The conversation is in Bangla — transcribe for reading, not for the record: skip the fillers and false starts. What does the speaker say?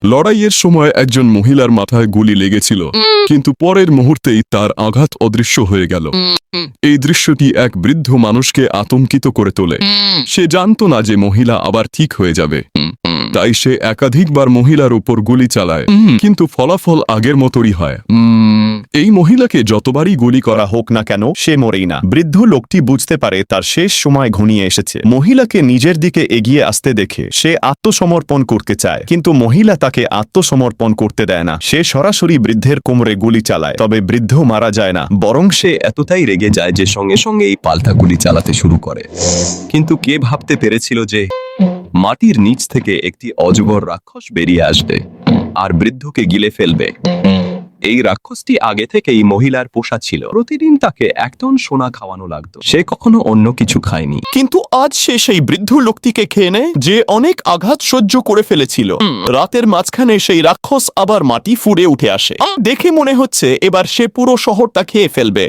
লড়াইয়ের সময় একজন মহিলার মাথায় গুলি লেগেছিল, কিন্তু পরের মুহূর্তেই তার আঘাত অদৃশ্য হয়ে গেল। এই দৃশ্যটি এক বৃদ্ধ মানুষকে আতঙ্কিত করে তোলে। সে জানত না যে মহিলা আবার ঠিক হয়ে যাবে, তাই সে একাধিকবার মহিলার উপর গুলি চালায়, কিন্তু ফলাফল আগের মতোই হয়। এই মহিলাকে যতবারই গুলি করা হোক না কেন, সে মরেই না। বৃদ্ধ লোকটি বুঝতে পারে তার শেষ সময় ঘনিয়ে এসেছে। মহিলাকে নিজের দিকে এগিয়ে আসতে দেখে সে আত্মসমর্পণ করতে চায়, কিন্তু মহিলা তাকে আত্মসমর্পণ করতে দেয় না। সে সরাসরি বৃদ্ধের কোমরে গুলি চালায়, তবে বৃদ্ধ মারা যায় না, বরং সে এতটাই রেগে যায় যে সঙ্গে সঙ্গেই পাল্টা গুলি চালাতে শুরু করে। কিন্তু কে ভাবতে পেরেছিল যে মাটির নিচ থেকে একটি অজগর রাক্ষস বেরিয়ে আসবে আর বৃদ্ধকে গিলে ফেলবে। এই রাক্ষসটি আগে থেকেই মহিলার পোষা ছিল। প্রতিদিন তাকে 1 টন সোনা খাওয়ানো লাগতো। সে কখনো অন্য কিছু খায়নি। কিন্তু আজ সে সেই বৃদ্ধ লোকটিকে খেয়ে নেয়, যে অনেক আঘাত সহ্য করে ফেলেছিল। রাতের মাঝখানে সেই রাক্ষস আবার মাটি ফুঁড়ে উঠে আসে। দেখে মনে হচ্ছে এবার সে পুরো শহরটা খেয়ে ফেলবে।